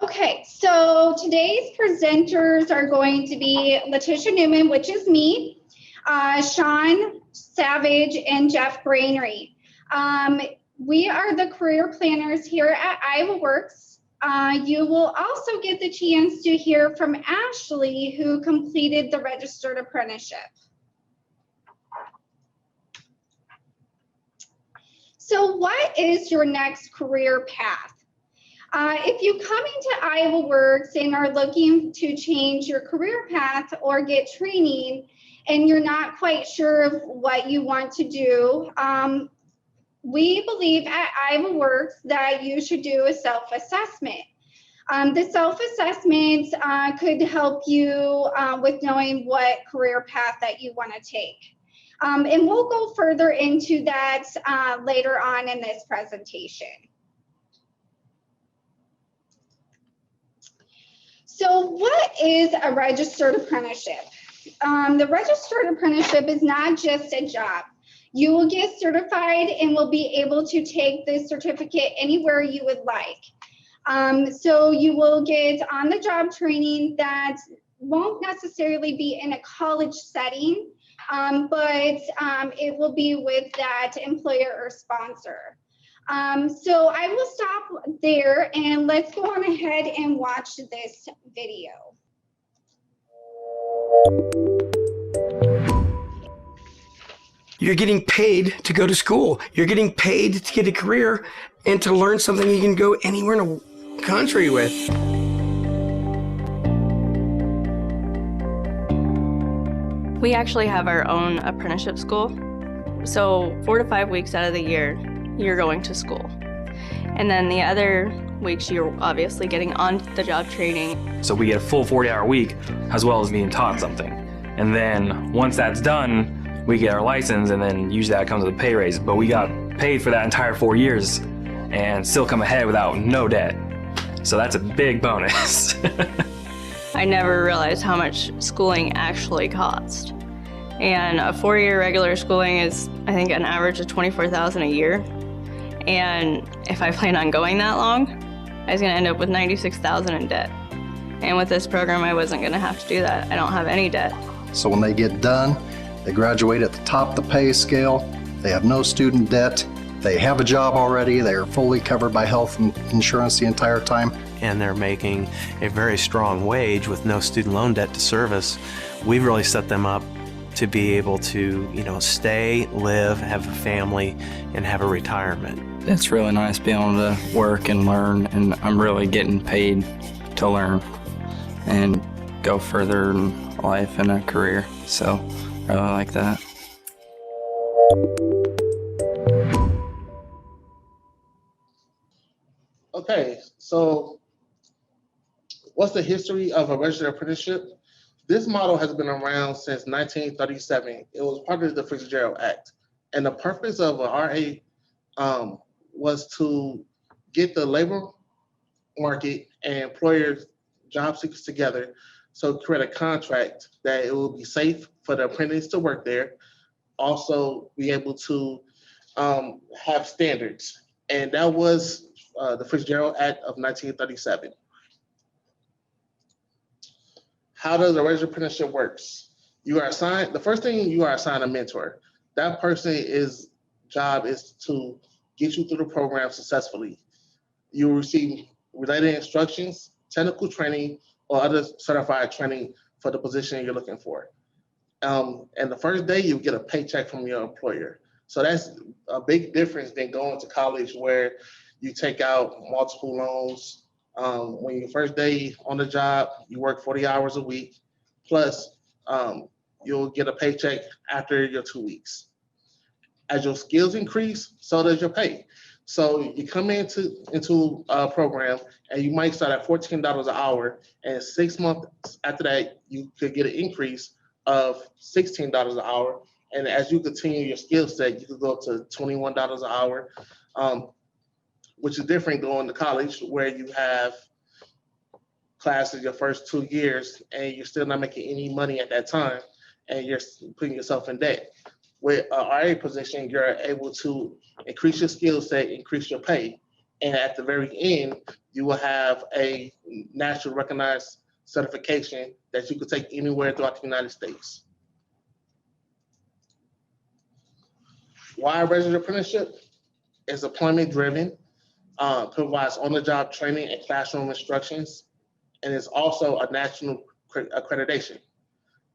Okay, so today's presenters are going to be Letitia Newman, which is me, Sean Savage, and Jeff Grainery. We are the career planners here at IowaWORKS. You will also get the chance to hear from Ashley, who completed the Registered Apprenticeship. So what is your next career path? If you come into IowaWORKS and are looking to change your career path or get training and you're not quite sure of what you want to do, we believe at IowaWORKS that you should do a self-assessment. The self-assessment could help you with knowing what career path that you want to take. And we'll go further into that later on in this presentation. So what is a registered apprenticeship? The registered apprenticeship is not just a job. You will get certified and will be able to take this certificate anywhere you would like. So you will get on-the-job training that won't necessarily be in a college setting, but it will be with that employer or sponsor. So I will stop there and let's go on ahead and watch this video. You're getting paid to go to school. You're getting paid to get a career and to learn something you can go anywhere in the country with. We actually have our own apprenticeship school. So 4 to 5 weeks out of the year, you're going to school. And then the other weeks, you're obviously getting on-the-job training. So we get a full 40-hour week as well as being taught something. And then once that's done, we get our license, and then usually that comes with a pay raise. But we got paid for that entire 4 years and still come ahead without no debt. So that's a big bonus. I never realized how much schooling actually cost. And a 4-year regular schooling is, I think, an average of $24,000 a year. And if I plan on going that long, I was gonna end up with $96,000 in debt. And with this program, I wasn't gonna have to do that. I don't have any debt. So when they get done, they graduate at the top of the pay scale, they have no student debt, they have a job already, they are fully covered by health insurance the entire time. And they're making a very strong wage with no student loan debt to service. We've really set them up to be able to, stay, live, have a family, and have a retirement. It's really nice being able to work and learn, and I'm really getting paid to learn and go further in life and a career. So I really like that. Okay, so what's the history of a registered apprenticeship? This model has been around since 1937. It was part of the Fitzgerald Act. And the purpose of an RA was to get the labor market and employers, job seekers together, so create a contract that it will be safe for the apprentice to work there, also be able to have standards. And that was the Fitzgerald Act of 1937. How does a registered apprenticeship works? You are assigned, the first thing, you are assigned a mentor. That person's job is to get you through the program successfully. You will receive related instructions, technical training, or other certified training for the position you're looking for. And the first day you get a paycheck from your employer. So that's a big difference than going to college where you take out multiple loans. When your first day on the job, you work 40 hours a week, plus you'll get a paycheck after your 2 weeks. As your skills increase, so does your pay. So you come into a program and you might start at $14 an hour, and 6 months after that, you could get an increase of $16 an hour. And as you continue your skill set, you could go up to $21 an hour, which is different going to college where you have classes your first 2 years and you're still not making any money at that time and you're putting yourself in debt. With an RA position, you're able to increase your skill set, increase your pay, And at the very end, you will have a nationally recognized certification that you could take anywhere throughout the United States. Why Registered Apprenticeship? It's employment driven, provides on-the-job training and classroom instructions, and it's also a national accreditation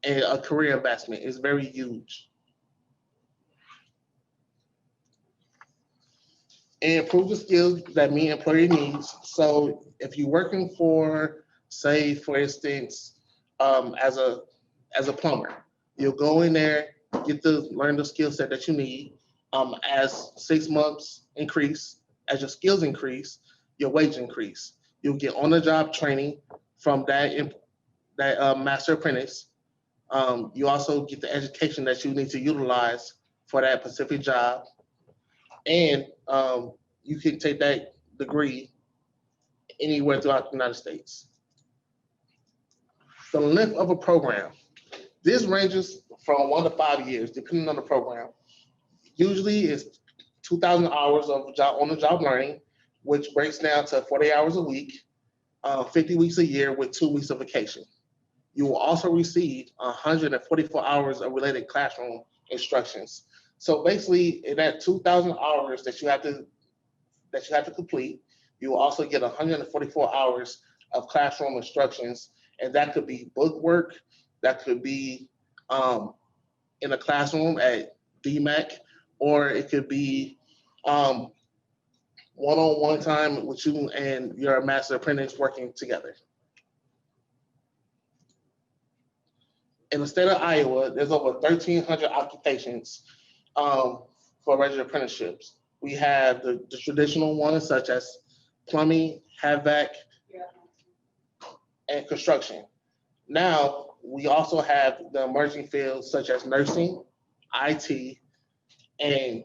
and a career investment. It's very huge. And improve the skills that meet employer needs. So if you're working for, say, for instance, as a plumber, you'll go in there, learn the skill set that you need. As 6 months increase, as your skills increase, your wage increase. You'll get on-the-job training from that master apprentice. You also get the education that you need to utilize for that specific job. And you can take that degree anywhere throughout the United States. The length of a program. This ranges from 1 to 5 years, depending on the program. Usually it's 2,000 hours of on-the-job learning, which breaks down to 40 hours a week, 50 weeks a year with 2 weeks of vacation. You will also receive 144 hours of related classroom instructions. So basically, in that 2,000 hours that you have to complete, you will also get 144 hours of classroom instructions, and that could be book work, that could be in a classroom at DMAC, or it could be one-on-one time with you and your master apprentice working together. In the state of Iowa, there's over 1,300 occupations for registered apprenticeships. We have the traditional ones such as plumbing, HVAC, and construction. Now, we also have the emerging fields such as nursing, IT, and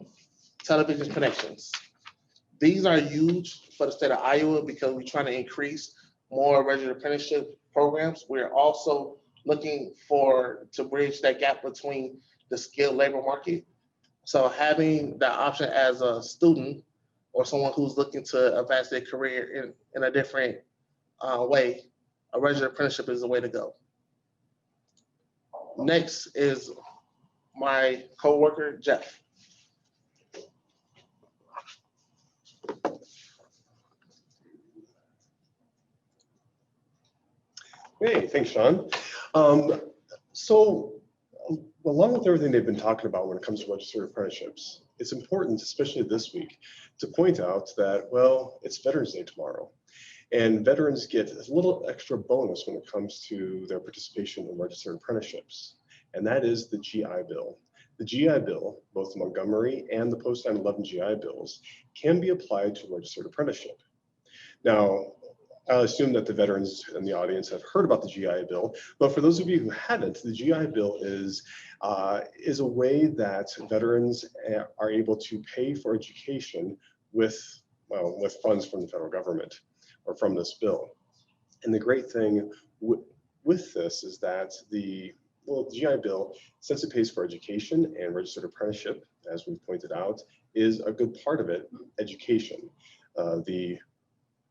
television connections. These are huge for the state of Iowa because we're trying to increase more registered apprenticeship programs. We're also looking to bridge that gap between the skilled labor market. So having that option as a student or someone who's looking to advance their career in a different way, a registered apprenticeship is the way to go. Next is my coworker, Jeff. Hey, thanks, Sean. So along with everything they've been talking about when it comes to registered apprenticeships, it's important, especially this week, to point out that, well, it's Veterans Day tomorrow. And veterans get a little extra bonus when it comes to their participation in registered apprenticeships. And that is the GI Bill. The GI Bill, both the Montgomery and the post 9/11 GI Bills, can be applied to registered apprenticeship. Now, I assume that the veterans in the audience have heard about the GI Bill, but for those of you who haven't, the GI Bill is a way that veterans are able to pay for education with funds from the federal government or from this bill. And the great thing with this is that the GI Bill, since it pays for education and registered apprenticeship, as we pointed out, is a good part of it, education. The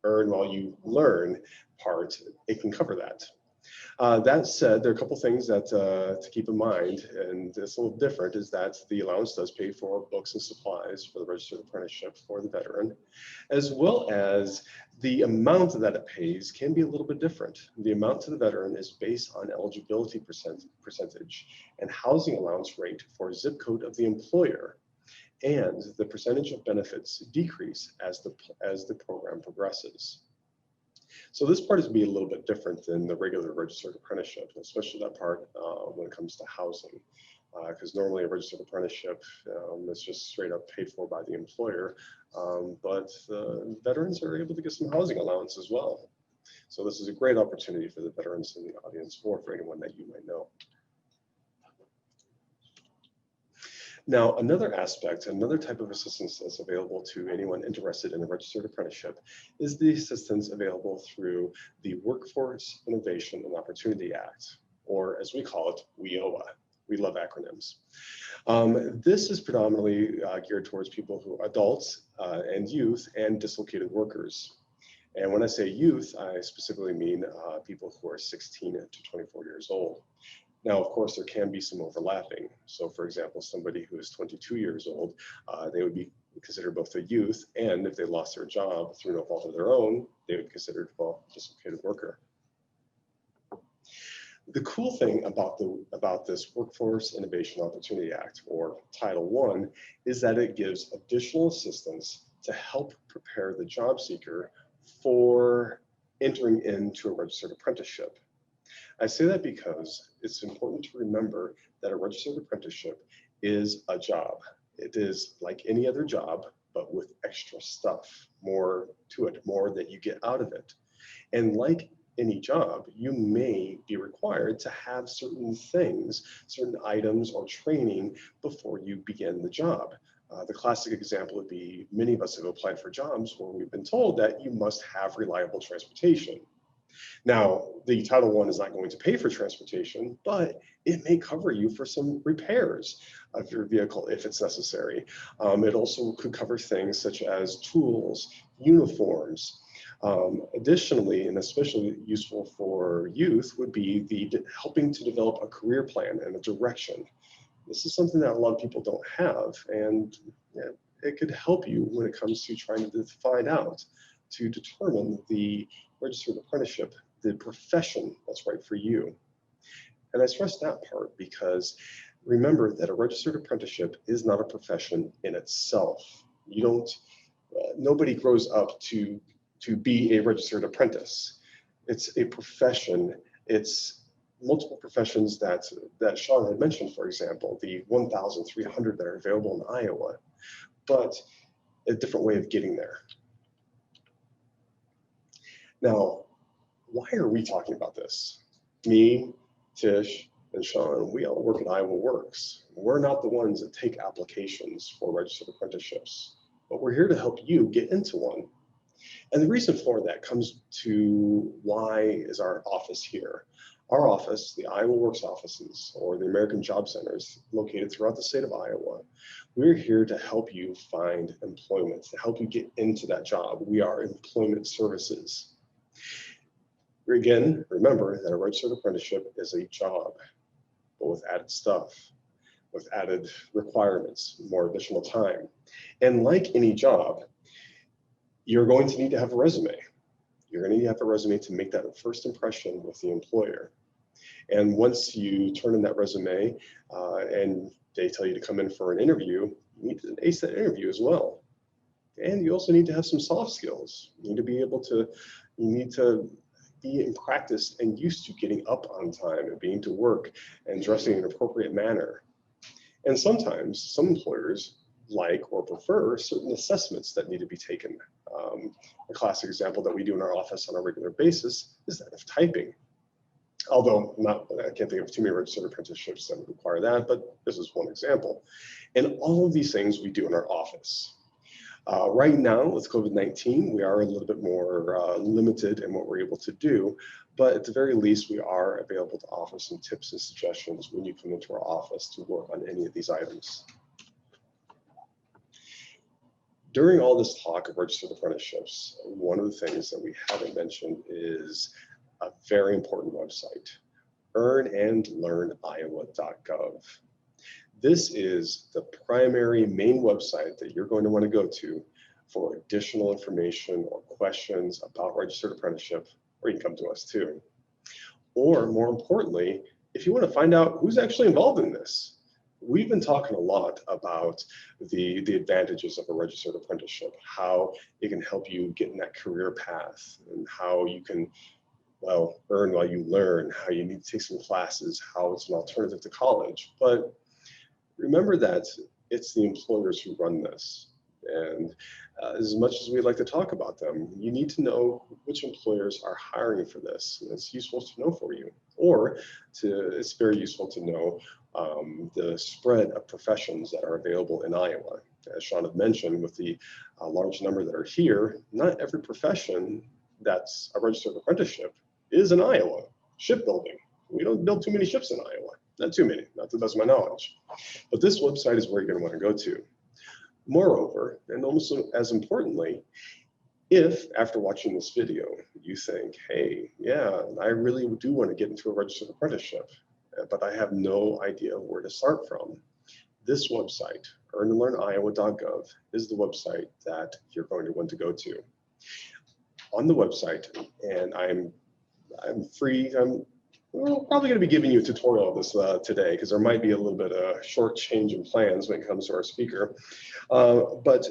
earn while you learn part, it can cover that. That said, there are a couple things that to keep in mind, and it's a little different, is that the allowance does pay for books and supplies for the registered apprenticeship for the veteran, as well as the amount that it pays can be a little bit different. The amount to the veteran is based on eligibility percentage and housing allowance rate for zip code of the employer, and the percentage of benefits decrease as the program progresses. So this part is be a little bit different than the regular registered apprenticeship, especially that part when it comes to housing, because normally a registered apprenticeship is just straight up paid for by the employer, but veterans are able to get some housing allowance as well. So this is a great opportunity for the veterans in the audience or for anyone that you might know. Now, another aspect, another type of assistance that's available to anyone interested in a registered apprenticeship is the assistance available through the Workforce Innovation and Opportunity Act, or as we call it, WIOA. We love acronyms. This is predominantly geared towards people who are adults and youth and dislocated workers. And when I say youth, I specifically mean people who are 16 to 24 years old. Now, of course, there can be some overlapping. So for example, somebody who is 22 years old, they would be considered both a youth, and if they lost their job through no fault of their own, they would be considered, well, dislocated worker. The cool thing about this Workforce Innovation Opportunity Act, or Title I, is that it gives additional assistance to help prepare the job seeker for entering into a registered apprenticeship. I say that because it's important to remember that a registered apprenticeship is a job. It is like any other job, but with extra stuff, more to it, more that you get out of it. And like any job, you may be required to have certain things, certain items or training before you begin the job. The classic example would be many of us have applied for jobs where we've been told that you must have reliable transportation. Now, the Title I is not going to pay for transportation, but it may cover you for some repairs of your vehicle if it's necessary. It also could cover things such as tools, uniforms. Additionally, and especially useful for youth, would be the helping to develop a career plan and a direction. This is something that a lot of people don't have, and it could help you when it comes to trying to find out, to determine the registered apprenticeship, the profession that's right for you. And I stress that part because remember that a registered apprenticeship is not a profession in itself. You don't, nobody grows up to be a registered apprentice. It's a profession. It's multiple professions that Sean had mentioned, for example, the 1,300 that are available in Iowa, but a different way of getting there. Now, why are we talking about this? Me, Tish, and Sean, we all work at IowaWORKS. We're not the ones that take applications for registered apprenticeships, but we're here to help you get into one. And the reason for that comes to why is our office here. Our office, the IowaWORKS offices, or the American Job Centers located throughout the state of Iowa, we're here to help you find employment, to help you get into that job. We are employment services. Again, remember that a registered apprenticeship is a job, but with added stuff, with added requirements, more additional time. And like any job, you're going to need to have a resume. You're going to need to have a resume to make that first impression with the employer. And once you turn in that resume and they tell you to come in for an interview, you need to ace that interview as well. And you also need to have some soft skills. You need to be able to, you need to be in practice and used to getting up on time and being to work and dressing in an appropriate manner. And sometimes some employers like or prefer certain assessments that need to be taken. A classic example that we do in our office on a regular basis is that of typing. Although I can't think of too many registered apprenticeships that would require that, but this is one example. And all of these things we do in our office. Right now with COVID-19, we are a little bit more limited in what we're able to do, but at the very least, we are available to offer some tips and suggestions when you come into our office to work on any of these items. During all this talk of registered apprenticeships, one of the things that we haven't mentioned is a very important website, IowaEarnAndLearn.gov. This is the primary main website that you're going to want to go to for additional information or questions about registered apprenticeship, or you can come to us too. Or more importantly, if you want to find out who's actually involved in this. We've been talking a lot about the advantages of a registered apprenticeship, how it can help you get in that career path, and how you can, well, earn while you learn, how you need to take some classes, how it's an alternative to college. But remember that it's the employers who run this. And as much as we'd like to talk about them, you need to know which employers are hiring for this. And it's useful to know for you. Or it's very useful to know the spread of professions that are available in Iowa. As Sean had mentioned, with the large number that are here, not every profession that's a registered apprenticeship is in Iowa. Shipbuilding. We don't build too many ships in Iowa. Not too many, not to the best of my knowledge. But this website is where you're going to want to go to. Moreover, and almost as importantly, if after watching this video, you think, hey, yeah, I really do want to get into a registered apprenticeship, but I have no idea where to start from, this website, IowaEarnAndLearn.gov, is the website that you're going to want to go to. On the website, and I'm free, we're probably going to be giving you a tutorial of this today, because there might be a little bit of short change in plans when it comes to our speaker. But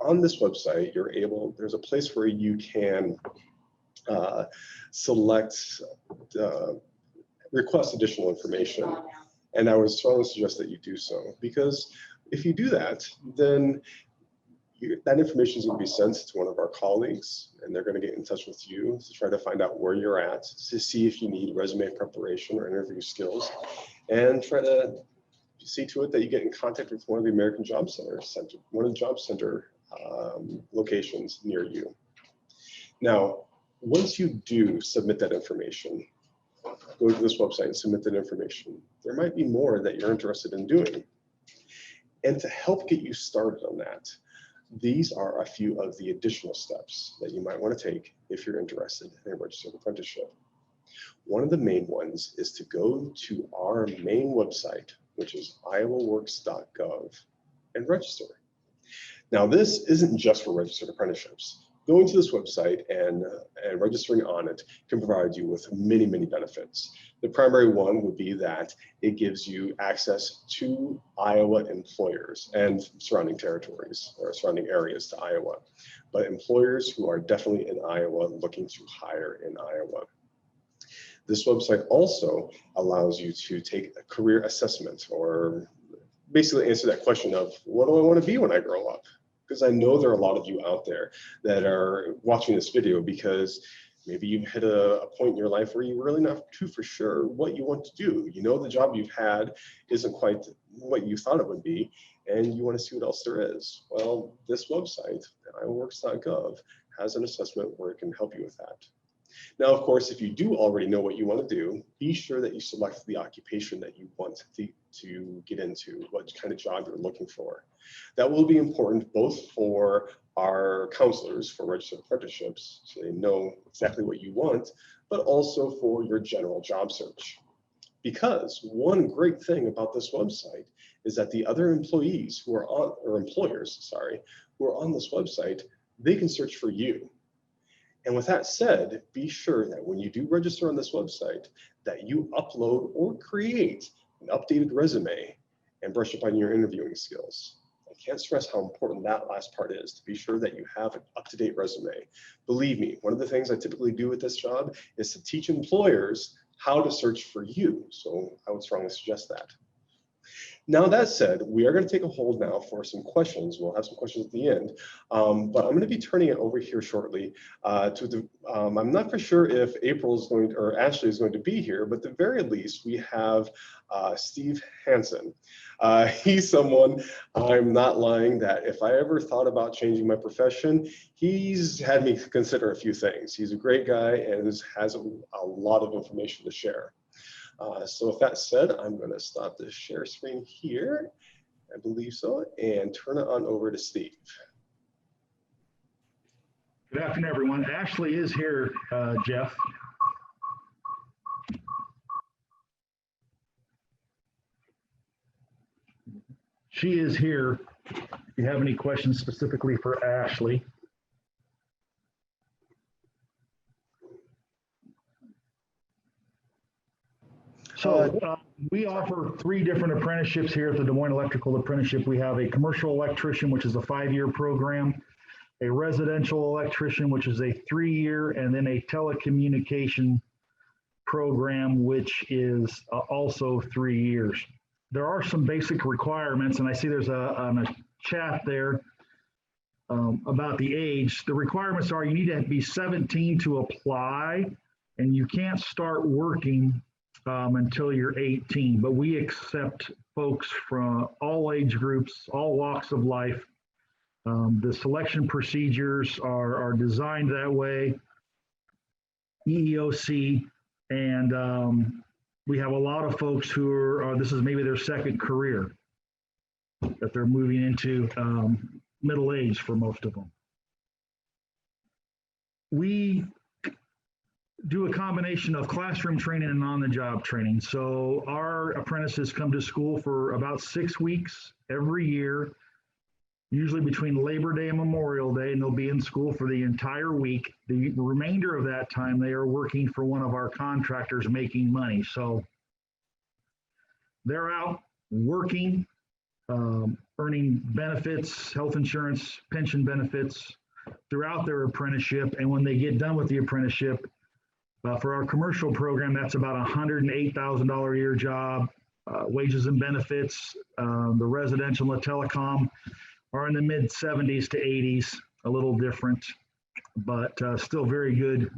on this website, there's a place where you can request additional information. And I would strongly suggest that you do so, because if you do that, then that information is going to be sent to one of our colleagues, and they're going to get in touch with you to try to find out where you're at, to see if you need resume preparation or interview skills, and try to see to it that you get in contact with one of the American Job Centers, one of the Job Center locations near you. Now, once you do submit that information, go to this website and submit that information, there might be more that you're interested in doing. And to help get you started on that, these are a few of the additional steps that you might want to take if you're interested in a registered apprenticeship. One of the main ones is to go to our main website, which is IowaWORKS.gov, and register. Now, this isn't just for registered apprenticeships. Going to this website and registering on it can provide you with many, many benefits. The primary one would be that it gives you access to Iowa employers and surrounding territories or surrounding areas to Iowa, but employers who are definitely in Iowa looking to hire in Iowa. This website also allows you to take a career assessment, or basically answer that question of, what do I want to be when I grow up? Because I know there are a lot of you out there that are watching this video because maybe you've hit a point in your life where you're really not too for sure what you want to do. You know the job you've had isn't quite what you thought it would be, and you want to see what else there is. Well, this website, IowaWorks.gov, has an assessment where it can help you with that. Now, of course, if you do already know what you want to do, be sure that you select the occupation that you want to get into, what kind of job you're looking for. That will be important both for our counselors for registered apprenticeships, so they know exactly what you want, but also for your general job search. Because one great thing about this website is that the other employees who are on, or employers, sorry, who are on this website, they can search for you. And with that said, be sure that when you do register on this website, that you upload or create an updated resume and brush up on your interviewing skills. I can't stress how important that last part is, to be sure that you have an up-to-date resume. Believe me, one of the things I typically do with this job is to teach employers how to search for you. So I would strongly suggest that. Now, that said, we are going to take a hold now for some questions. We'll have some questions at the end, but I'm going to be turning it over here shortly I'm not for sure if April is going to, or Ashley is going to be here, but at the very least, we have Steve Hansen. He's someone, I'm not lying, that if I ever thought about changing my profession, he's had me consider a few things. He's a great guy and has a lot of information to share. So with that said, I'm going to stop the share screen here, I believe so, and turn it on over to Steve. Good afternoon, everyone. Ashley is here, Jeff. She is here. If you have any questions specifically for Ashley. So we offer 3 different apprenticeships here at the Des Moines Electrical Apprenticeship. We have a commercial electrician, which is a 5-year program, a residential electrician, which is a 3-year, and then a telecommunication program, which is also 3 years. There are some basic requirements, and I see there's on a chat there about the age. The requirements are you need to be 17 to apply, and you can't start working until you're 18, but we accept folks from all age groups, all walks of life. The selection procedures are designed that way, EEOC, and we have a lot of folks who are, this is maybe their second career that they're moving into, middle age for most of them. We do a combination of classroom training and on-the-job training. So our apprentices come to school for about 6 weeks every year, usually between Labor Day and Memorial Day, and they'll be in school for the entire week. The remainder of that time, they are working for one of our contractors making money. So they're out working, earning benefits, health insurance, pension benefits throughout their apprenticeship. And when they get done with the apprenticeship, for our commercial program, that's about a $108,000 a year job. Wages and benefits, the residential and the telecom are in the mid 70s to 80s, a little different, but still very good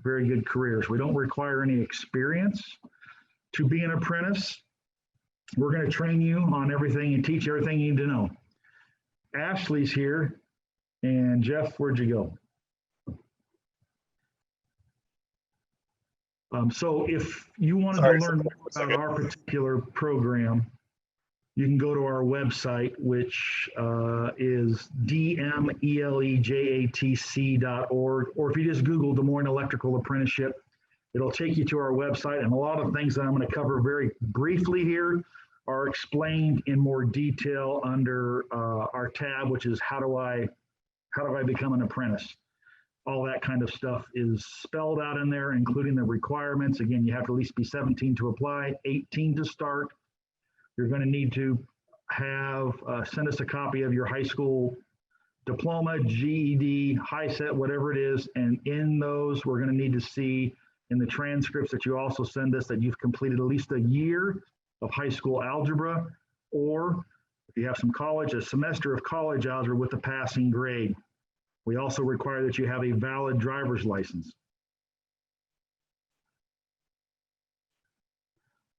careers. We don't require any experience to be an apprentice. We're going to train you on everything and teach you everything you need to know. Ashley's here, and Jeff, where'd you go? So if you wanted to learn more about our particular program, you can go to our website, which is dmelejatc.org, or if you just Google Des Moines Electrical Apprenticeship, it'll take you to our website. And a lot of things that I'm going to cover very briefly here are explained in more detail under our tab, which is how do I become an apprentice? All that kind of stuff is spelled out in there, including the requirements. Again, you have to at least be 17 to apply, 18 to start. You're going to need to have, send us a copy of your high school diploma, GED, high set, whatever it is. And in those, we're going to need to see in the transcripts that you also send us that you've completed at least a year of high school algebra, or if you have some college, a semester of college algebra with a passing grade. We also require that you have a valid driver's license.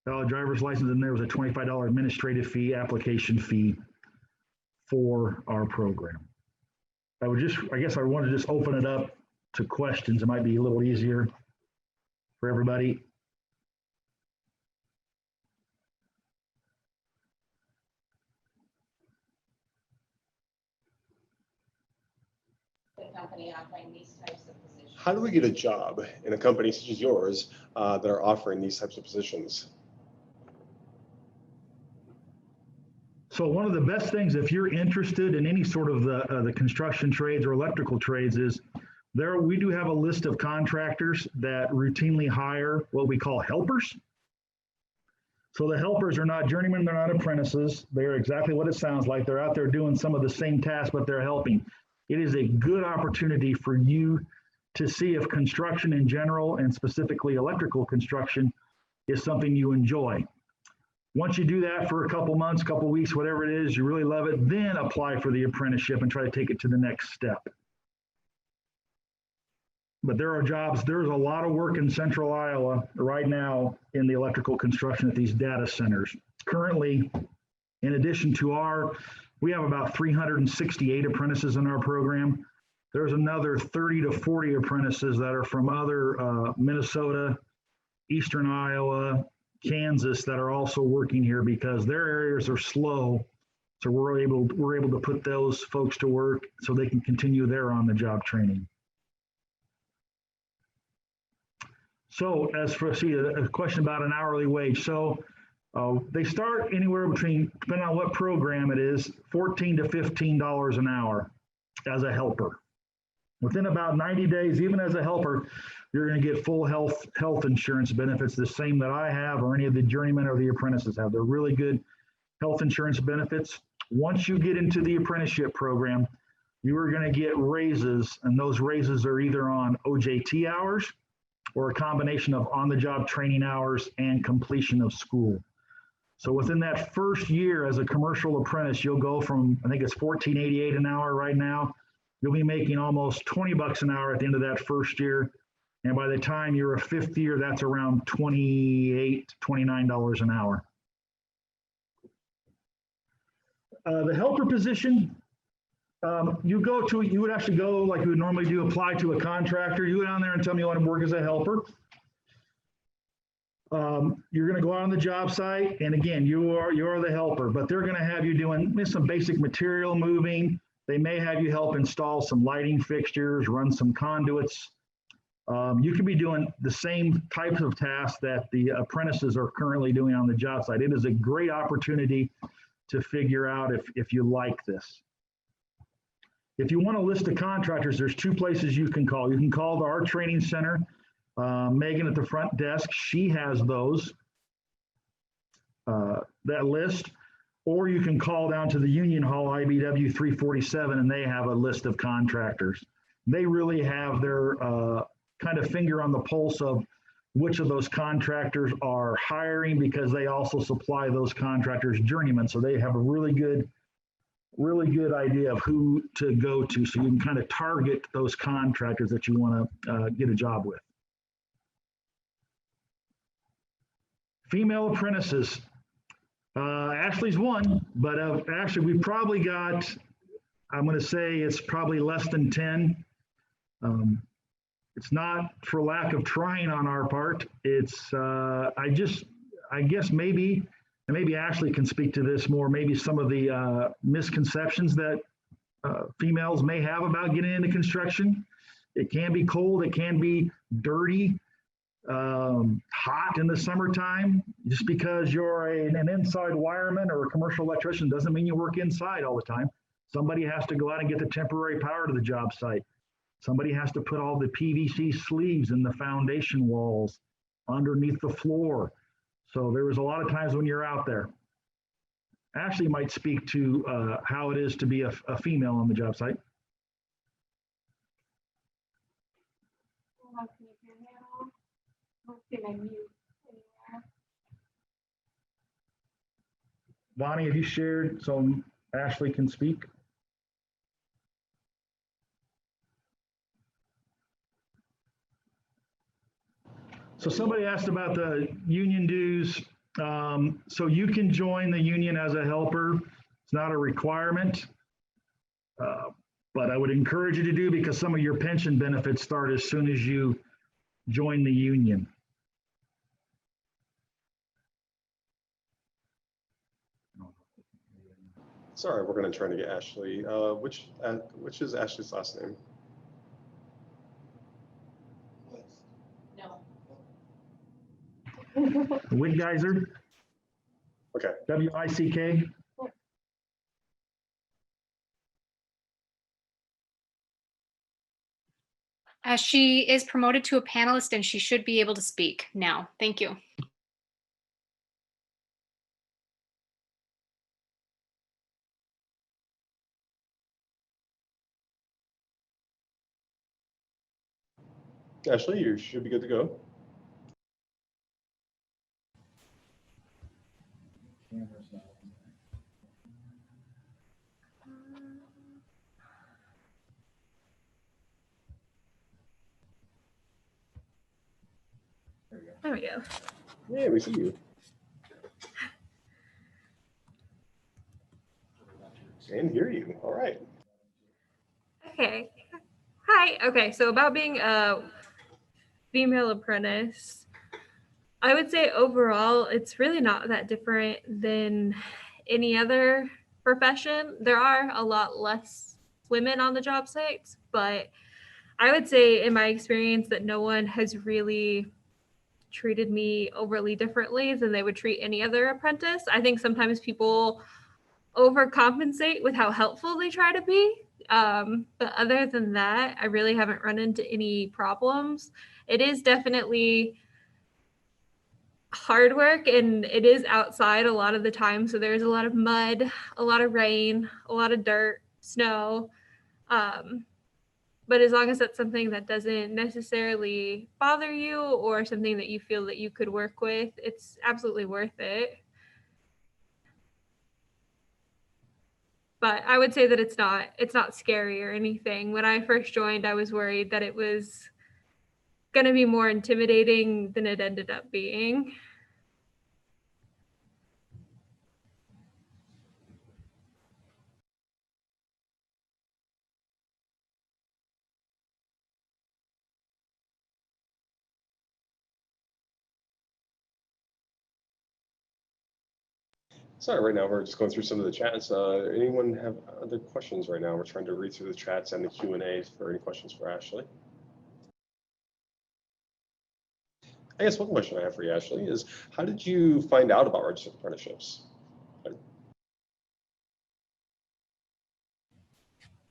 Valid driver's license, and there was a $25 administrative fee, application fee for our program. I guess I want to just open it up to questions. It might be a little easier for everybody. Company offering these types of positions. How do we get a job in a company such as yours that are offering these types of positions? So one of the best things, if you're interested in any sort of the construction trades or electrical trades, is we do have a list of contractors that routinely hire what we call helpers. So the helpers are not journeymen, they're not apprentices. They're exactly what it sounds like. They're out there doing some of the same tasks, but they're helping. It is a good opportunity for you to see if construction in general, and specifically electrical construction, is something you enjoy. Once you do that for a couple months, couple weeks, whatever it is, you really love it, then apply for the apprenticeship and try to take it to the next step. But there are jobs, there's a lot of work in central Iowa right now in the electrical construction at these data centers. Currently, in addition to we have about 368 apprentices in our program. There's another 30 to 40 apprentices that are from other Minnesota, Eastern Iowa, Kansas that are also working here because their areas are slow. So we're able to put those folks to work so they can continue their on-the-job training. So as for, a question about an hourly wage. So they start anywhere between, depending on what program it is, $14 to $15 an hour as a helper. Within about 90 days, even as a helper, you're going to get full health insurance benefits, the same that I have or any of the journeymen or the apprentices have. They're really good health insurance benefits. Once you get into the apprenticeship program, you are going to get raises, and those raises are either on OJT hours or a combination of on-the-job training hours and completion of school. So within that first year as a commercial apprentice, you'll go from, I think it's $14.88 an hour right now. You'll be making almost 20 bucks an hour at the end of that first year. And by the time you're a fifth year, that's around $28, $29 an hour. The helper position, you would actually go like you would normally do, apply to a contractor. You go down there and tell me you want to work as a helper. You're going to go out on the job site, and again, you're the helper, but they're going to have you doing some basic material moving. They may have you help install some lighting fixtures, run some conduits. You could be doing the same types of tasks that the apprentices are currently doing on the job site. It is a great opportunity to figure out if you like this. If you want a list of contractors, there's two places you can call. You can call our training center. Megan at the front desk, she has those, that list. Or you can call down to the Union Hall, IBW 347, and they have a list of contractors. They really have their kind of finger on the pulse of which of those contractors are hiring, because they also supply those contractors journeymen. So they have a really good idea of who to go to. So you can kind of target those contractors that you want to get a job with. Female apprentices. Ashley's one, but actually we've probably got, I'm going to say it's probably less than 10. It's not for lack of trying on our part. It's, I guess maybe Ashley can speak to this more, maybe some of the misconceptions that females may have about getting into construction. It can be cold, it can be dirty, hot in the summertime. Just because you're an inside wireman or a commercial electrician doesn't mean you work inside all the time. Somebody has to go out and get the temporary power to the job site. Somebody has to put all the PVC sleeves in the foundation walls underneath the floor. So there was a lot of times when you're out there. Ashley might speak to how it is to be a female on the job site. Bonnie, have you shared so Ashley can speak? So somebody asked about the union dues. So you can join the union as a helper. It's not a requirement, but I would encourage you to do, because some of your pension benefits start as soon as you join the union. Sorry, we're going to try to get Ashley. Which is Ashley's last name? Wigeiser. Okay. W-I-C-K. She is promoted to a panelist and she should be able to speak now. Thank you. Ashley, you should be good to go. There we go. Yeah, we see you. And hear you. All right. Okay. Hi. Okay. So about being a female apprentice, I would say overall, it's really not that different than any other profession. There are a lot less women on the job sites, but I would say in my experience that no one has really treated me overly differently than they would treat any other apprentice. I think sometimes people overcompensate with how helpful they try to be. But other than that, I really haven't run into any problems. It is definitely hard work and it is outside a lot of the time. So there's a lot of mud, a lot of rain, a lot of dirt, snow. But as long as that's something that doesn't necessarily bother you or something that you feel that you could work with, it's absolutely worth it. But I would say that it's not scary or anything. When I first joined, I was worried that it was going to be more intimidating than it ended up being. Sorry, right now we're just going through some of the chats. Anyone have other questions right now? We're trying to read through the chats and the Q&A for any questions for Ashley. I guess one question I have for you, Ashley, is how did you find out about registered apprenticeships?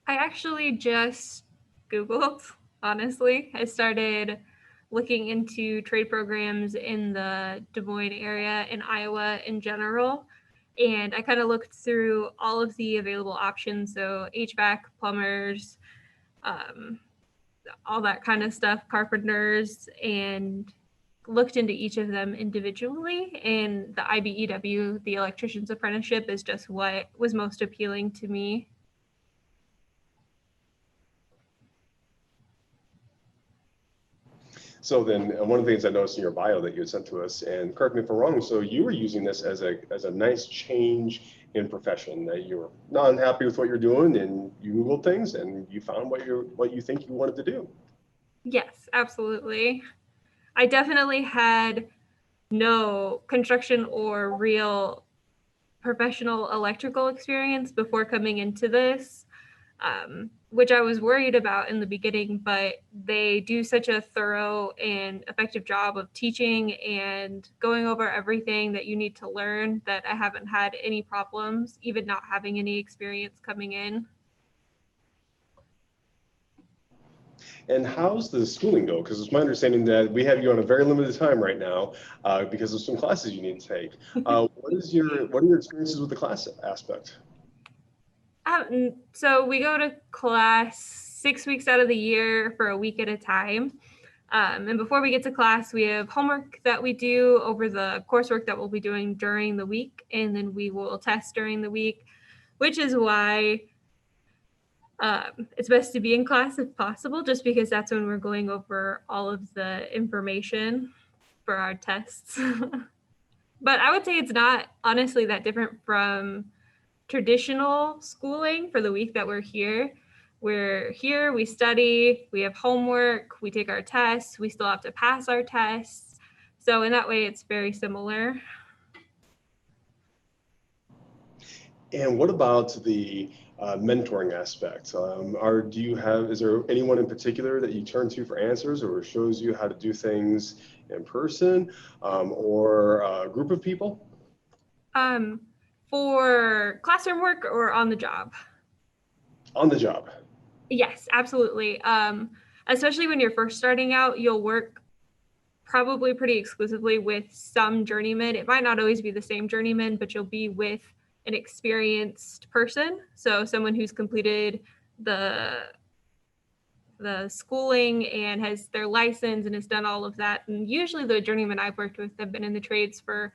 I actually just Googled, honestly. I started looking into trade programs in the Des Moines area, in Iowa in general. And I kind of looked through all of the available options. So HVAC, plumbers, all that kind of stuff, carpenters, and looked into each of them individually. And the IBEW, the electrician's apprenticeship, is just what was most appealing to me. So then one of the things I noticed in your bio that you had sent to us, and correct me if I'm wrong, so you were using this as a nice change in profession, that you were not unhappy with what you're doing and you Googled things and you found what you think you wanted to do. Yes, absolutely. I definitely had no construction or real professional electrical experience before coming into this, which I was worried about in the beginning, but they do such a thorough and effective job of teaching and going over everything that you need to learn that I haven't had any problems, even not having any experience coming in. And how's the schooling go? Because it's my understanding that we have you on a very limited time right now because of some classes you need to take. What are your experiences with the class aspect? So we go to class 6 weeks out of the year for a week at a time. And before we get to class, we have homework that we do over the coursework that we'll be doing during the week. And then we will test during the week, which is why it's best to be in class if possible, just because that's when we're going over all of the information for our tests. But I would say it's not honestly that different from traditional schooling for the week that we're here. We're here, we study, we have homework, we take our tests, we still have to pass our tests. So in that way, it's very similar. And what about the mentoring aspect? Is there anyone in particular that you turn to for answers or shows you how to do things in person or a group of people? For classroom work or on the job? On the job. Yes, absolutely. Especially when you're first starting out, you'll work probably pretty exclusively with some journeyman. It might not always be the same journeyman, but you'll be with an experienced person. So someone who's completed the schooling and has their license and has done all of that. And usually the journeymen I've worked with have been in the trades for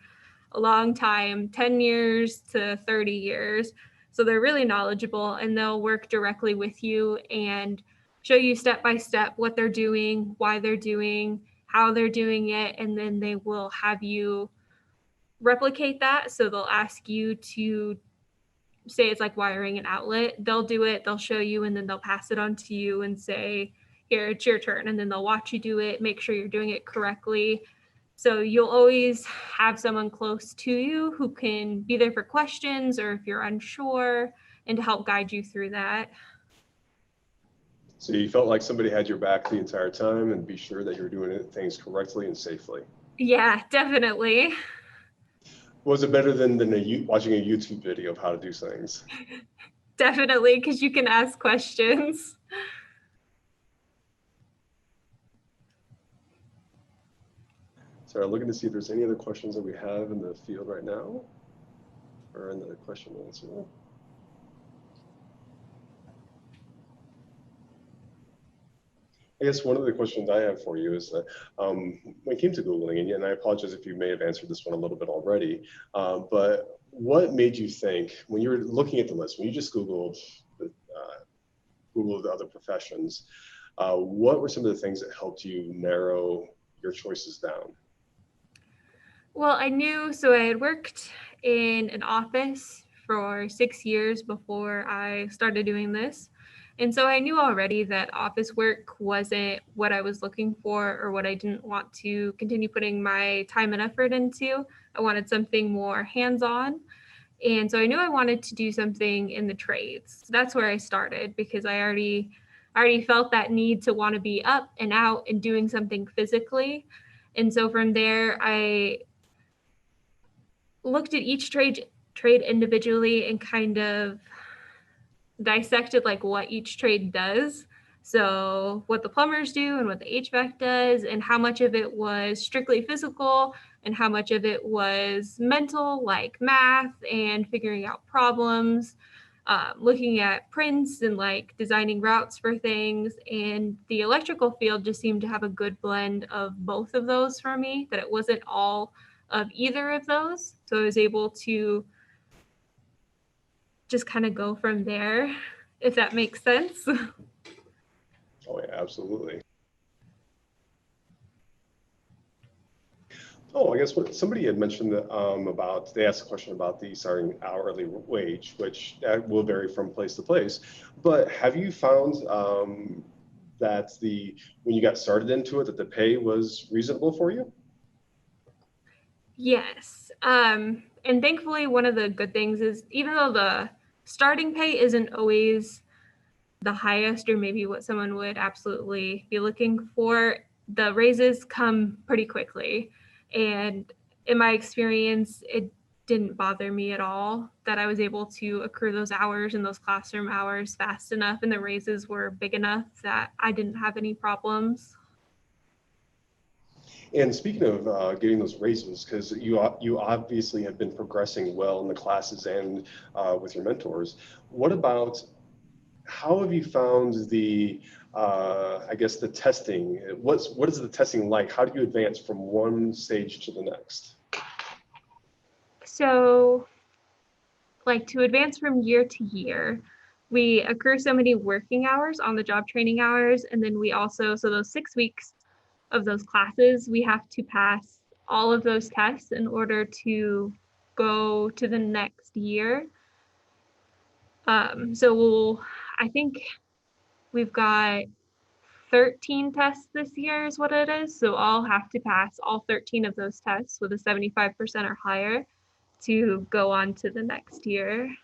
a long time, 10 years to 30 years. So they're really knowledgeable and they'll work directly with you and show you step by step what they're doing, why they're doing, how they're doing it. And then they will have you replicate that. So they'll ask you to say it's like wiring an outlet. They'll do it, they'll show you, and then they'll pass it on to you and say, here, it's your turn. And then they'll watch you do it, make sure you're doing it correctly. So you'll always have someone close to you who can be there for questions or if you're unsure and to help guide you through that. So you felt like somebody had your back the entire time and be sure that you're doing things correctly and safely. Yeah, definitely. Was it better than watching a YouTube video of how to do things? Definitely, because you can ask questions. So I'm looking to see if there's any other questions that we have in the field right now or in the question and answer. I guess one of the questions I have for you is that when it came to Googling, and I apologize if you may have answered this one a little bit already, but what made you think, when you were looking at the list, when you just Googled the other professions, what were some of the things that helped you narrow your choices down? Well, I knew, so I had worked in an office for 6 years before I started doing this. And so I knew already that office work wasn't what I was looking for or what I didn't want to continue putting my time and effort into. I wanted something more hands-on. And so I knew I wanted to do something in the trades. So that's where I started, because I already felt that need to want to be up and out and doing something physically. And so from there, I looked at each trade individually and kind of dissected like what each trade does. So what the plumbers do and what the HVAC does, and how much of it was strictly physical and how much of it was mental, like math and figuring out problems, looking at prints and like designing routes for things. And the electrical field just seemed to have a good blend of both of those for me, that it wasn't all of either of those. So I was able to just kind of go from there, if that makes sense. Oh yeah, absolutely. Oh, I guess what somebody had mentioned about, they asked a question about the starting hourly wage, which that will vary from place to place. But have you found that when you got started into it, that the pay was reasonable for you? Yes. And thankfully, one of the good things is, even though the starting pay isn't always the highest or maybe what someone would absolutely be looking for, the raises come pretty quickly. And in my experience, it didn't bother me at all that I was able to accrue those hours and those classroom hours fast enough, and the raises were big enough that I didn't have any problems. And speaking of getting those raises, because you obviously have been progressing well in the classes and with your mentors, what about, how have you found the, I guess the testing? What is the testing like? How do you advance from one stage to the next? So, like, to advance from year to year, we accrue so many working hours on the job training hours, and then we also, so those 6 weeks of those classes, we have to pass all of those tests in order to go to the next year. So I think we've got 13 tests this year is what it is. So I'll have to pass all 13 of those tests with a 75% or higher to go on to the next year.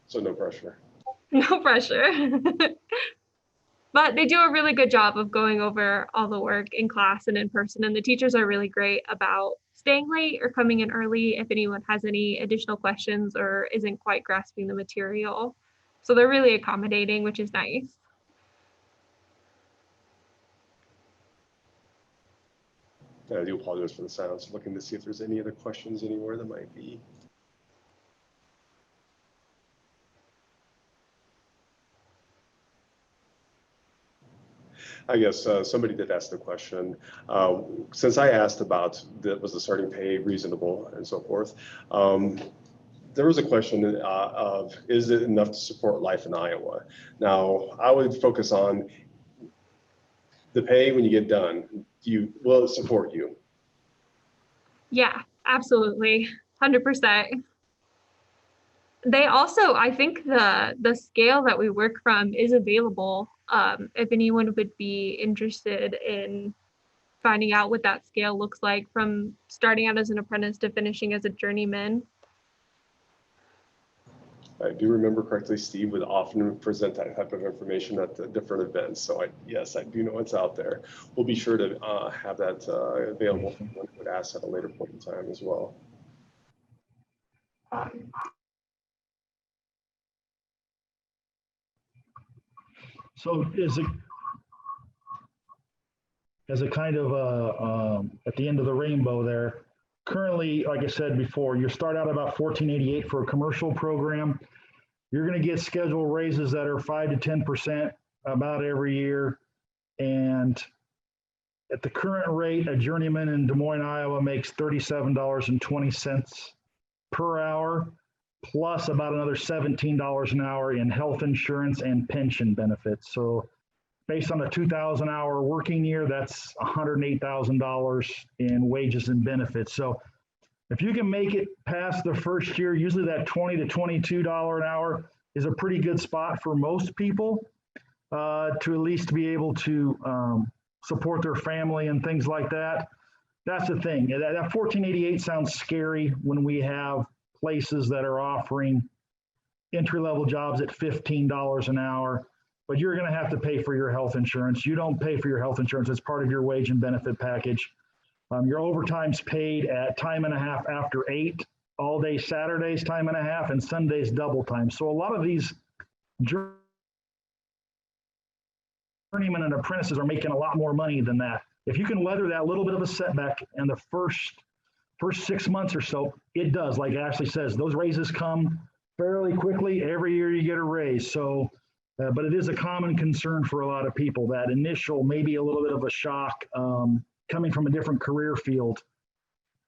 So no pressure. No pressure. But they do a really good job of going over all the work in class and in person. And the teachers are really great about staying late or coming in early if anyone has any additional questions or isn't quite grasping the material. So they're really accommodating, which is nice. I do apologize for the silence. Looking to see if there's any other questions anywhere that might be. I guess somebody did ask the question. Since I asked about was the starting pay reasonable and so forth, there was a question of, is it enough to support life in Iowa? Now, I would focus on the pay when you get done. Will it support you? Yeah, absolutely. 100%. They also, I think the scale that we work from is available. If anyone would be interested in finding out what that scale looks like from starting out as an apprentice to finishing as a journeyman. I do remember correctly, Steve would often present that type of information at the different events. So yes, I do know it's out there. We'll be sure to have that available for anyone who would ask at a later point in time as well. So as a kind of at the end of the rainbow there, currently, like I said before, you start out about $14.88 for a commercial program. You're going to get schedule raises that are 5 to 10% about every year. And at the current rate, a journeyman in Des Moines, Iowa makes $37.20 per hour, plus about another $17 an hour in health insurance and pension benefits. So based on a 2,000-hour working year, that's $108,000 in wages and benefits. So if you can make it past the first year, usually that $20 to $22 an hour is a pretty good spot for most people to at least be able to support their family and things like that. That's the thing. That 1488 sounds scary when we have places that are offering entry-level jobs at $15 an hour, but you're going to have to pay for your health insurance. You don't pay for your health insurance. It's part of your wage and benefit package. Your overtime's paid at time and a half after 8, all day Saturdays time and a half, and Sundays double time. So a lot of these journeymen and apprentices are making a lot more money than that. If you can weather that little bit of a setback in the first 6 months or so, it does. Like Ashley says, those raises come fairly quickly. Every year you get a raise. So, but it is a common concern for a lot of people, that initial, maybe a little bit of a shock coming from a different career field.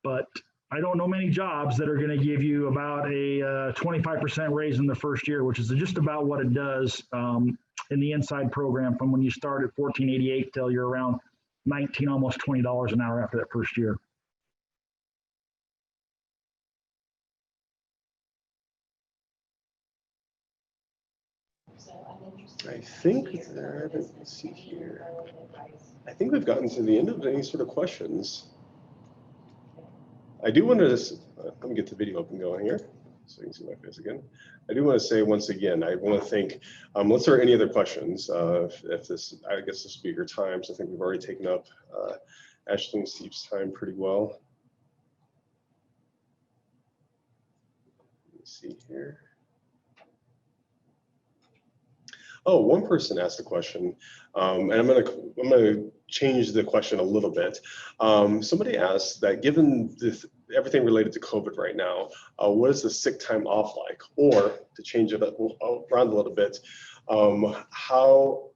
But I don't know many jobs that are going to give you about a 25% raise in the first year, which is just about what it does in the inside program from when you start at $14.88 till you're around $19, almost $20 an hour after that first year. I think, let's see here. I think we've gotten to the end of any sort of questions. I do want to, let me get the video up and going here so you can see my face again. I do want to say once again, I want to thank, unless there are any other questions, if this, I guess this will be your time, so I think we've already taken up Ashley and Steve's time pretty well. Let me see here. Oh, one person asked a question, and I'm gonna change the question a little bit. Somebody asked that given everything related to COVID right now, what is the sick time off like? Or to change it around a little bit, how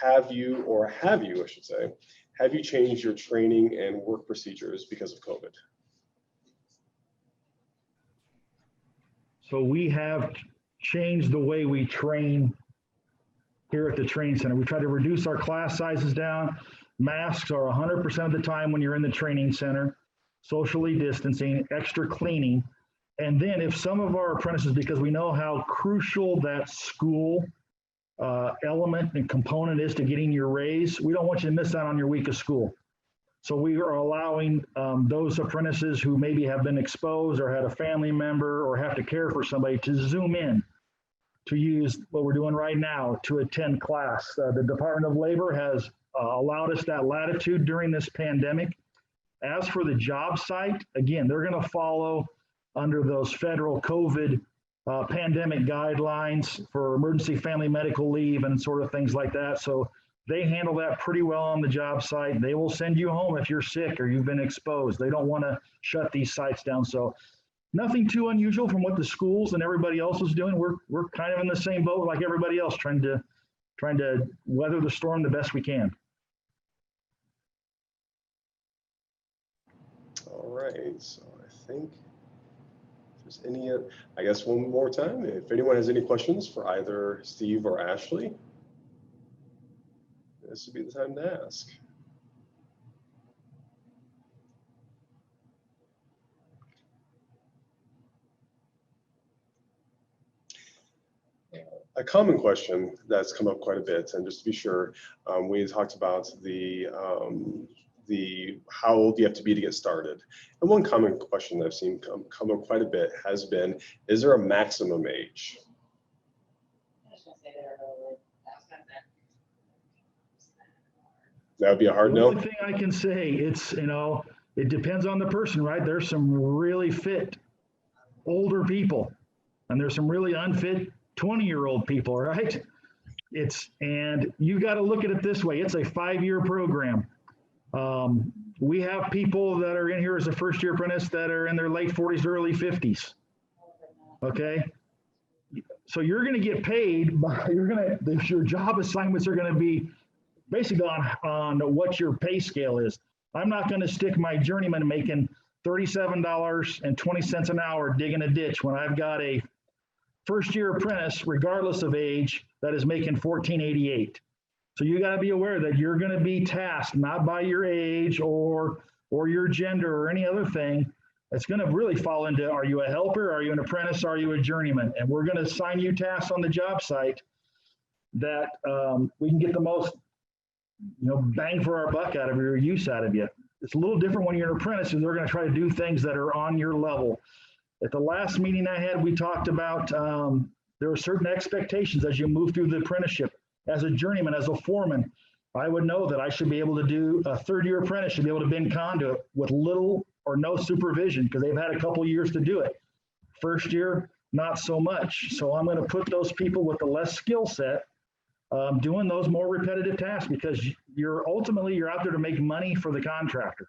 have you, I should say, have you changed your training and work procedures because of COVID? So we have changed the way we train here at the training center. We try to reduce our class sizes down. Masks are 100% of the time when you're in the training center, socially distancing, extra cleaning. And then if some of our apprentices, because we know how crucial that school element and component is to getting your raise, we don't want you to miss out on your week of school. So we are allowing those apprentices who maybe have been exposed or had a family member or have to care for somebody to Zoom in, to use what we're doing right now to attend class. The Department of Labor has allowed us that latitude during this pandemic. As for the job site, again, they're going to follow under those federal COVID pandemic guidelines for emergency family medical leave and sort of things like that. So they handle that pretty well on the job site. They will send you home if you're sick or you've been exposed. They don't want to shut these sites down. So nothing too unusual from what the schools and everybody else is doing. We're kind of in the same boat like everybody else, trying to weather the storm the best we can. All right, so I think if there's any, I guess one more time, if anyone has any questions for either Steve or Ashley, this would be the time to ask. A common question that's come up quite a bit, and just to be sure, we talked about the how old you have to be to get started. And one common question that I've seen come up quite a bit has been, is there a maximum age? That would be a hard no. The only thing I can say, it's, it depends on the person, right? There's some really fit older people, and there's some really unfit 20-year-old people, right? And you got to look at it this way. It's a 5-year program. We have people that are in here as a first-year apprentice that are in their late 40s, early 50s. Okay. So you're going to get paid by, your job assignments are going to be basically on what your pay scale is. I'm not going to stick my journeyman making $37.20 an hour digging a ditch when I've got a first-year apprentice, regardless of age, that is making $14.88. So you got to be aware that you're going to be tasked not by your age or your gender or any other thing. It's going to really fall into, are you a helper? Are you an apprentice? Are you a journeyman? And we're going to assign you tasks on the job site that we can get the most bang for our buck out of your use out of you. it's a little different when you're an apprentice, and they're going to try to do things that are on your level. At the last meeting I had, we talked about there are certain expectations as you move through the apprenticeship. As a journeyman, as a foreman, I would know that I should be able to do a third-year apprentice, should be able to bend conduit with little or no supervision because they've had a couple years to do it. First year, not so much. So I'm going to put those people with the less skill set doing those more repetitive tasks because you're ultimately out there to make money for the contractor.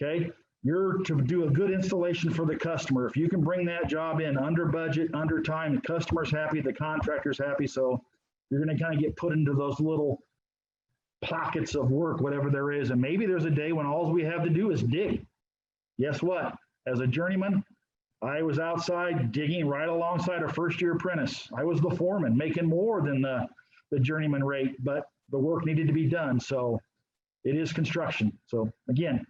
Okay, you're to do a good installation for the customer. If you can bring that job in under budget, under time, the customer's happy, the contractor's happy. So you're going to kind of get put into those little pockets of work, whatever there is. And maybe there's a day when all we have to do is dig. Guess what? As a journeyman, I was outside digging right alongside a first-year apprentice. I was the foreman, making more than the journeyman rate, but the work needed to be done. So it is construction. So again,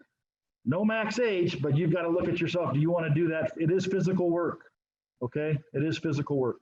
no max age, but you've got to look at yourself. Do you want to do that? It is physical work. Okay, it is physical work.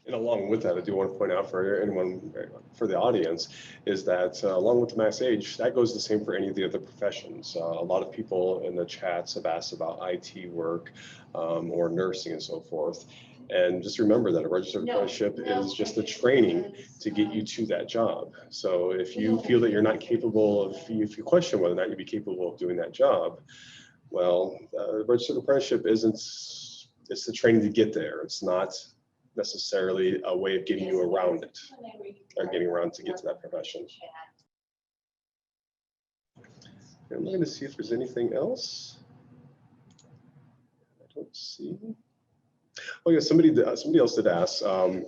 And along with that, I do want to point out for anyone, for the audience, is that along with the max age, that goes the same for any of the other professions. A lot of people in the chats have asked about IT work or nursing and so forth. And just remember that a registered apprenticeship is just a training to get you to that job. So if you feel that you're not capable of, if you question whether or not you'd be capable of doing that job, well, registered apprenticeship isn't, it's the training to get there. It's not necessarily a way of getting you around it or getting around to get to that profession. I'm going to see if there's anything else. I don't see. Oh yeah, somebody else did ask, and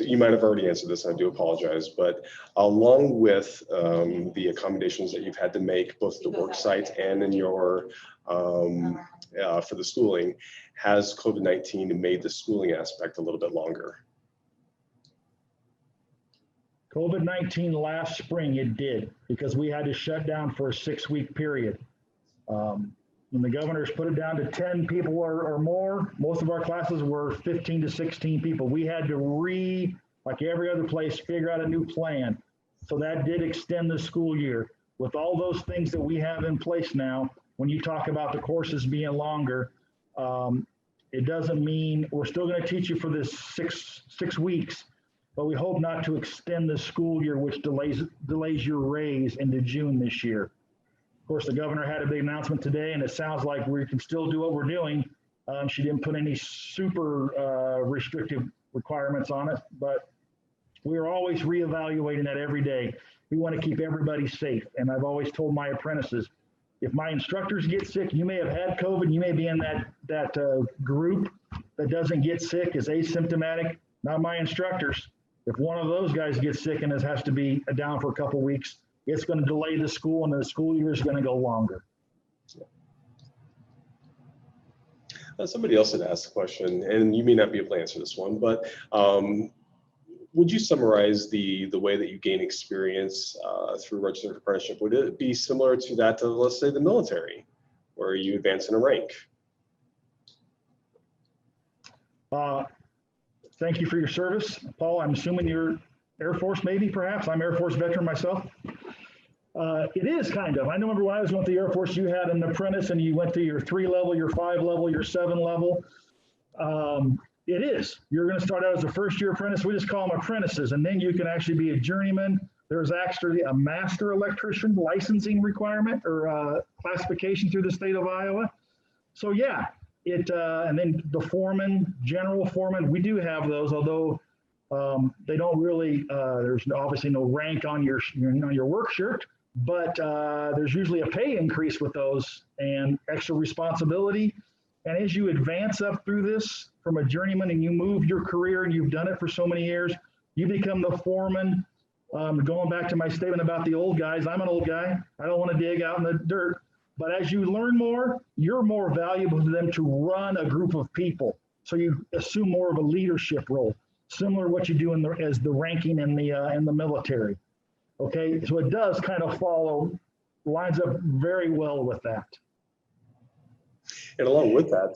you might have already answered this, and I do apologize, but along with the accommodations that you've had to make both at the work site and in your for the schooling, has COVID-19 made the schooling aspect a little bit longer? COVID-19 last spring, it did, because we had to shut down for a 6-week period. When the governors put it down to 10 people or more, most of our classes were 15 to 16 people. We had to like every other place, figure out a new plan. So that did extend the school year. With all those things that we have in place now, when you talk about the courses being longer, it doesn't mean we're still going to teach you for this six weeks, but we hope not to extend the school year, which delays your raise into June this year. Of course, the governor had a big announcement today, and it sounds like we can still do what we're doing. She didn't put any super restrictive requirements on it, but we're always reevaluating that every day. We want to keep everybody safe. And I've always told my apprentices, if my instructors get sick, you may have had COVID, you may be in that group that doesn't get sick, is asymptomatic, not my instructors. If one of those guys gets sick and has to be down for a couple of weeks, it's going to delay the school, and the school year is going to go longer. Somebody else had asked a question, and you may not be able to answer this one, but would you summarize the way that you gain experience through registered apprenticeship? Would it be similar to that of, let's say, the military, where you advance in a rank? Thank you for your service, Paul. I'm assuming you're Air Force, maybe, perhaps. I'm Air Force veteran myself. It is kind of. I remember when I was going to the Air Force, you had an apprentice and you went to your 3 level, your 5 level, your 7 level. It is. You're going to start out as a first-year apprentice. We just call them apprentices, and then you can actually be a journeyman. There's actually a master electrician licensing requirement or classification through the state of Iowa. So yeah, and then the foreman, general foreman, we do have those, although they don't really, there's obviously no rank on your work shirt, but there's usually a pay increase with those and extra responsibility. And as you advance up through this from a journeyman and you move your career and you've done it for so many years, you become the foreman. Going back to my statement about the old guys, I'm an old guy. I don't want to dig out in the dirt. But as you learn more, you're more valuable to them to run a group of people. So you assume more of a leadership role, similar to what you do as the ranking in the military. Okay, so it does kind of lines up very well with that. And along with that,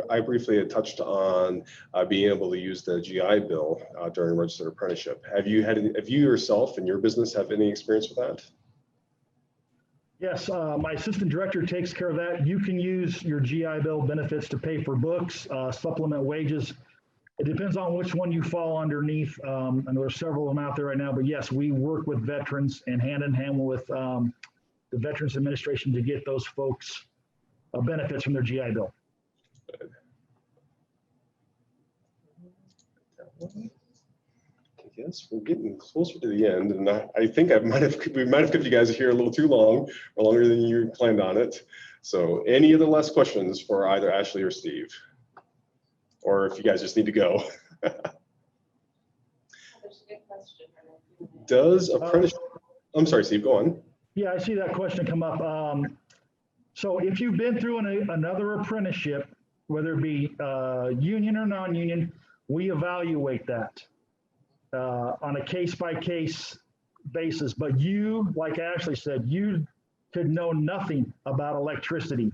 I briefly had touched on being able to use the GI Bill during registered apprenticeship. Have you yourself and your business have any experience with that? Yes, my assistant director takes care of that. You can use your GI Bill benefits to pay for books, supplement wages. It depends on which one you fall underneath. And there are several of them out there right now, but yes, we work with veterans and hand in hand with the Veterans Administration to get those folks benefits from their GI Bill. Yes, we're getting closer to the end, and I think we might have kept you guys here a little too long, or longer than you planned on it. So, any other last questions for either Ashley or Steve, or if you guys just need to go? There's a good question. Does apprenticeship? I'm sorry, Steve. Go on. Yeah, I see that question come up. So, if you've been through another apprenticeship, whether it be union or non-union, we evaluate that on a case-by-case basis. But you, like Ashley said, you could know nothing about electricity,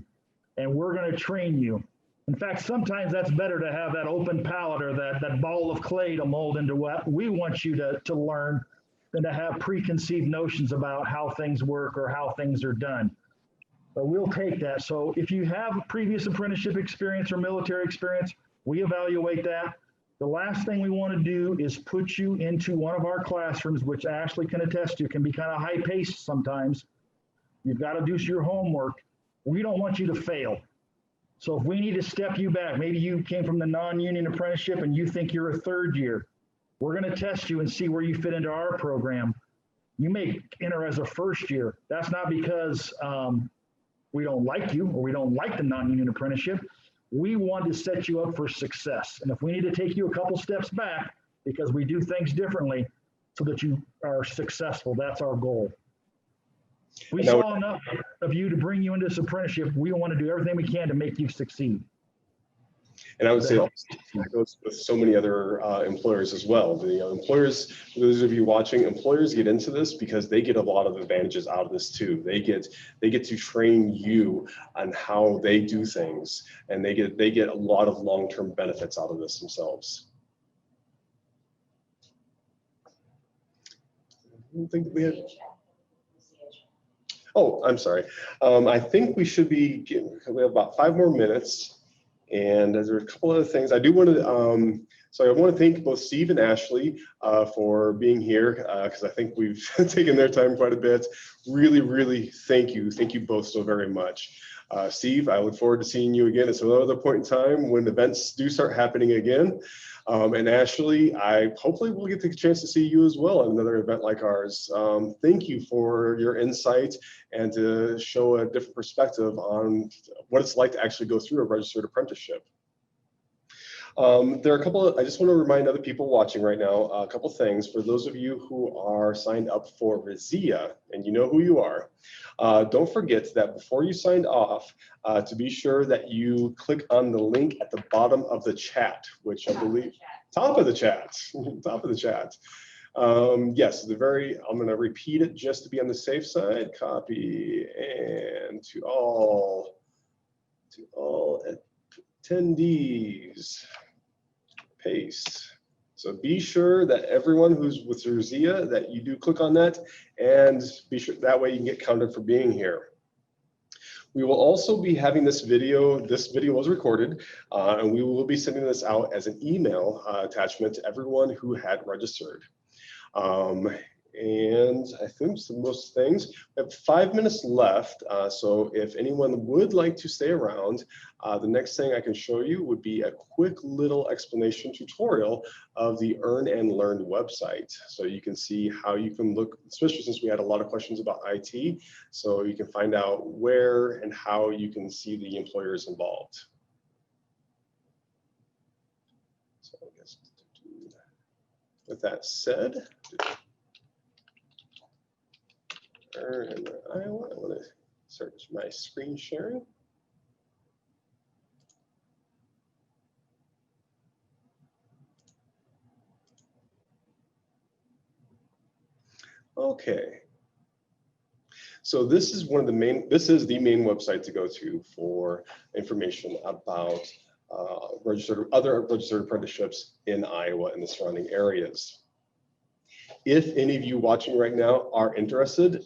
and we're going to train you. In fact, sometimes that's better to have that open palette or that ball of clay to mold into what we want you to learn than to have preconceived notions about how things work or how things are done. But we'll take that. So if you have previous apprenticeship experience or military experience, we evaluate that. The last thing we want to do is put you into one of our classrooms, which Ashley can attest to, can be kind of high-paced sometimes. You've got to do your homework. We don't want you to fail. So if we need to step you back, maybe you came from the non-union apprenticeship and you think you're a third year, we're going to test you and see where you fit into our program. You may enter as a first year. That's not because we don't like you or we don't like the non-union apprenticeship. We want to set you up for success. And if we need to take you a couple steps back because we do things differently so that you are successful, that's our goal. We saw enough of you to bring you into this apprenticeship. We want to do everything we can to make you succeed. And I would say that goes with so many other employers as well. The employers, for those of you watching, employers get into this because they get a lot of advantages out of this too. They get to train you on how they do things, and they get a lot of long-term benefits out of this themselves. I don't think that we had. Oh, I'm sorry. I think we should be we have about 5 more minutes. And there's a couple other things I do want to, so I want to thank both Steve and Ashley for being here, because I think we've taken their time quite a bit. Really, really thank you. Thank you both so very much. Steve, I look forward to seeing you again at some other point in time when events do start happening again. And Ashley, I hopefully will get the chance to see you as well at another event like ours. Thank you for your insight and to show a different perspective on what it's like to actually go through a registered apprenticeship. There are a couple I just want to remind other people watching right now, a couple things. For those of you who are signed up for RISIA, and you know who you are, don't forget that before you signed off, to be sure that you click on the link at the bottom of the chat, which I believe, top of the chat. Yes, I'm going to repeat it just to be on the safe side. Copy and to all attendees. Paste. So be sure that everyone who's with RISIA, that you do click on that, and be sure that way you can get counted for being here. We will also be having this video. This video was recorded, and we will be sending this out as an email attachment to everyone who had registered. And I think some most things. We have 5 minutes left, so if anyone would like to stay around, the next thing I can show you would be a quick little explanation tutorial of the Earn and Learn website. So you can see how you can look, especially since we had a lot of questions about IT, so you can find out where and how you can see the employers involved. So I guess with that said, and Iowa, I want to search my screen sharing. Okay. So this is the main website to go to for information about other registered apprenticeships in Iowa and the surrounding areas. If any of you watching right now are interested,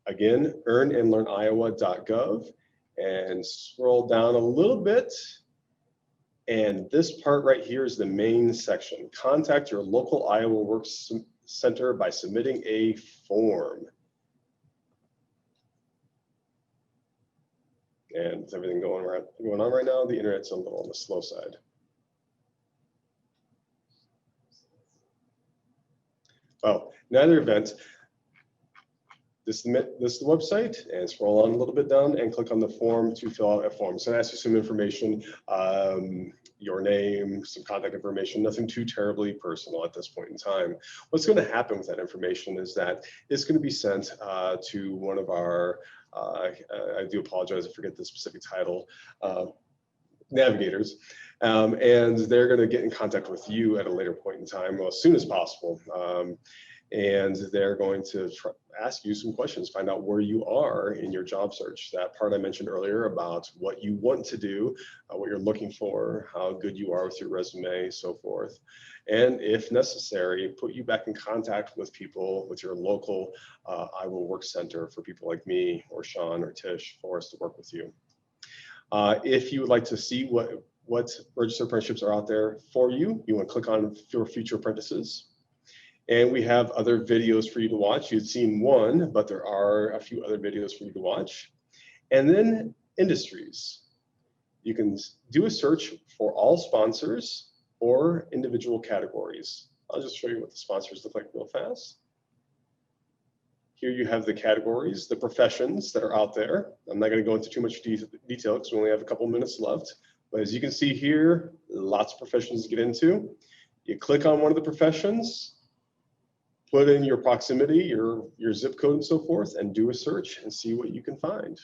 Again, IowaEarnAndLearn.gov, and scroll down a little bit. And this part right here is the main section. Contact your local Iowa Works Center by submitting a form. And with everything going on right now, the internet's a little on the slow side. Oh, in either event, this is the website, and scroll on a little bit down and click on the form to fill out a form. So it asks you some information, your name, some contact information, nothing too terribly personal at this point in time. What's going to happen with that information is that it's going to be sent to one of our, I do apologize, I forget the specific title, navigators. And they're going to get in contact with you at a later point in time, well, as soon as possible. And they're going to ask you some questions, find out where you are in your job search. That part I mentioned earlier about what you want to do, what you're looking for, how good you are with your resume, so forth. And if necessary, put you back in contact with people, with your local IowaWorks Center for people like me or Sean or Tish for us to work with you. If you would like to see what registered apprenticeships are out there for you, you want to click on your future apprentices. And we have other videos for you to watch. You've seen one, but there are a few other videos for you to watch. And then industries. You can do a search for all sponsors or individual categories. I'll just show you what the sponsors look like real fast. Here you have the categories, the professions that are out there. I'm not going to go into too much detail because we only have a couple minutes left. But as you can see here, lots of professions to get into. You click on one of the professions, put in your proximity, your zip code and so forth, and do a search and see what you can find.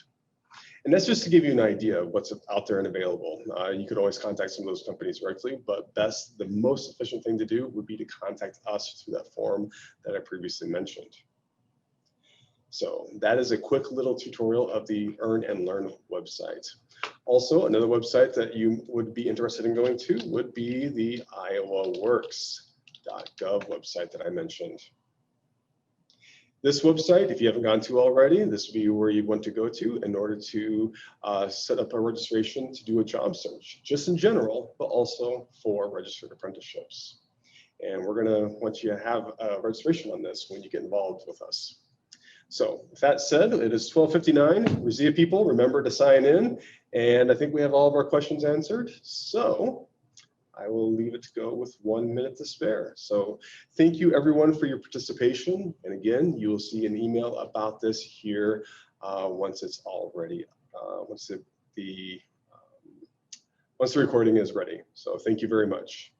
And that's just to give you an idea of what's out there and available. You could always contact some of those companies directly, but the most efficient thing to do would be to contact us through that form that I previously mentioned. So that is a quick little tutorial of the Earn and Learn website. Also, another website that you would be interested in going to would be the IowaWORKS.gov website that I mentioned. This website, if you haven't gone to already, this would be where you want to go to in order to set up a registration to do a job search, just in general, but also for registered apprenticeships. And we're gonna want you to have a registration on this when you get involved with us. So with that said, it is 12:59. Resia people, remember to sign in. And I think we have all of our questions answered. So I will leave it to go with 1 minute to spare. So thank you everyone for your participation. And again, you will see an email about this here once it's all ready, once the recording is ready. So thank you very much.